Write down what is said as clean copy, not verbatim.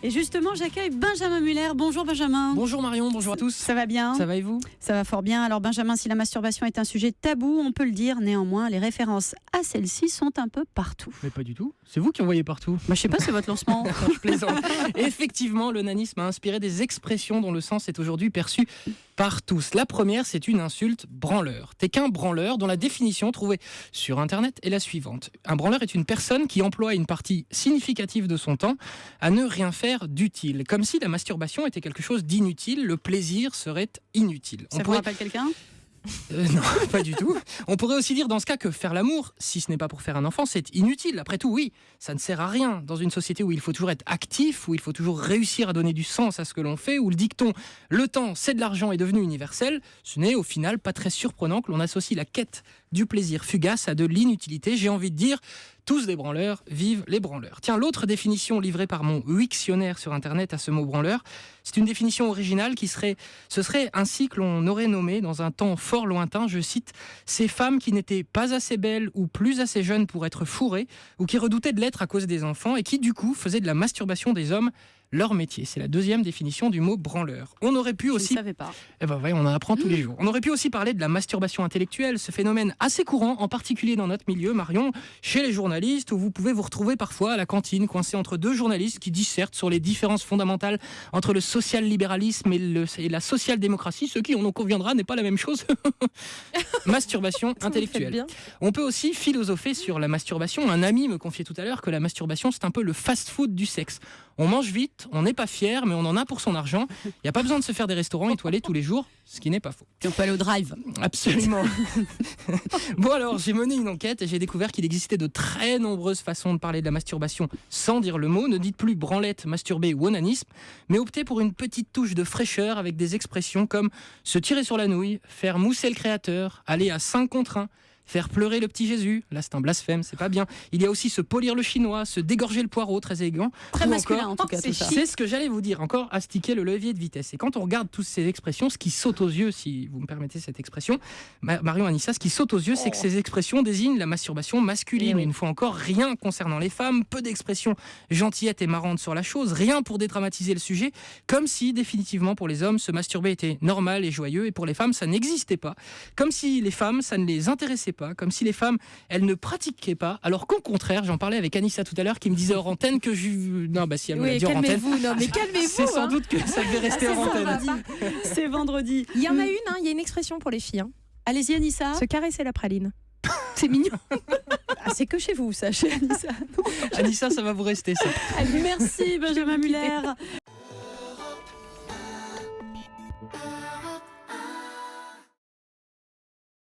Et justement, j'accueille Benjamin Muller. Bonjour Benjamin. Bonjour Marion, bonjour à tous. Ça va bien? Ça va et vous? Ça va fort bien. Alors Benjamin, si la masturbation est un sujet tabou, on peut le dire, néanmoins, les références à celle-ci sont un peu partout. Mais pas du tout, c'est vous qui en voyez partout. Je sais pas, c'est votre lancement. Je plaisante. Effectivement, l'onanisme a inspiré des expressions dont le sens est aujourd'hui perçu par tous. La première, c'est une insulte: branleur. T'es qu'un branleur, dont la définition trouvée sur Internet est la suivante. Un branleur est une personne qui emploie une partie significative de son temps à ne rien faire d'utile. Comme si la masturbation était quelque chose d'inutile, le plaisir serait inutile. Ça vous rappelle quelqu'un? Non, pas du tout. On pourrait aussi dire dans ce cas que faire l'amour, si ce n'est pas pour faire un enfant, c'est inutile. Après tout, oui, ça ne sert à rien. Dans une société où il faut toujours être actif, où il faut toujours réussir à donner du sens à ce que l'on fait, où le dicton « le temps, c'est de l'argent » est devenu universel, ce n'est au final pas très surprenant que l'on associe la quête du plaisir fugace à de l'inutilité. J'ai envie de dire, tous des branleurs, vive les branleurs. Tiens, l'autre définition livrée par mon Wiktionnaire sur Internet à ce mot branleur, c'est une définition originale ce serait ainsi que l'on aurait nommé dans un temps fort lointain, je cite, ces femmes qui n'étaient pas assez belles ou plus assez jeunes pour être fourrées, ou qui redoutaient de l'être à cause des enfants, et qui du coup faisaient de la masturbation des hommes leur métier. C'est la deuxième définition du mot branleur. On aurait pu aussi... Je ne savais pas. Eh ben ouais, on en apprend tous les jours. On aurait pu aussi parler de la masturbation intellectuelle, ce phénomène assez courant, en particulier dans notre milieu, Marion, chez les journalistes, où vous pouvez vous retrouver parfois à la cantine, coincé entre deux journalistes qui dissertent sur les différences fondamentales entre le social-libéralisme et la social-démocratie, ce qui, on en conviendra, n'est pas la même chose. Masturbation intellectuelle. On peut aussi philosopher sur la masturbation. Un ami me confiait tout à l'heure que la masturbation, c'est un peu le fast-food du sexe. On mange vite, on n'est pas fier, mais on en a pour son argent. Il n'y a pas besoin de se faire des restaurants étoilés tous les jours, ce qui n'est pas faux. Puis on peut aller au drive. Absolument. Bon alors, j'ai mené une enquête et j'ai découvert qu'il existait de très nombreuses façons de parler de la masturbation sans dire le mot. Ne dites plus branlette, masturbé ou onanisme, mais optez pour une petite touche de fraîcheur avec des expressions comme se tirer sur la nouille, faire mousser le créateur, aller à 5 contre 1, faire pleurer le petit Jésus, là c'est un blasphème, c'est pas bien. Il y a aussi se polir le chinois, se dégorger le poireau, très élégant. Très ou masculin encore, en tout cas, tout ça. c'est ce que j'allais vous dire, encore astiquer le levier de vitesse. Et quand on regarde toutes ces expressions, ce qui saute aux yeux, si vous me permettez cette expression, Marion Anissa, ce qui saute aux yeux, c'est que ces expressions désignent la masturbation masculine. Oui. Une fois encore, rien concernant les femmes, peu d'expressions gentillettes et marrantes sur la chose, rien pour dédramatiser le sujet, comme si définitivement pour les hommes, se masturber était normal et joyeux, et pour les femmes, ça n'existait pas. Comme si les femmes, ça ne les intéressait pas, comme si les femmes, elles ne pratiquaient pas, alors qu'au contraire, j'en parlais avec Anissa tout à l'heure, qui me disait hors antenne que non, bah si elle me l'a dit hors antenne, Non, mais calmez-vous. c'est sans doute que ça devait rester hors antenne. C'est vendredi. Il y en a une, il y a une expression pour les filles. Allez-y Anissa. Se caresser la praline. C'est mignon. Ah, c'est que chez vous, ça, chez Anissa. Anissa, ça va vous rester ça. Merci Benjamin Muller.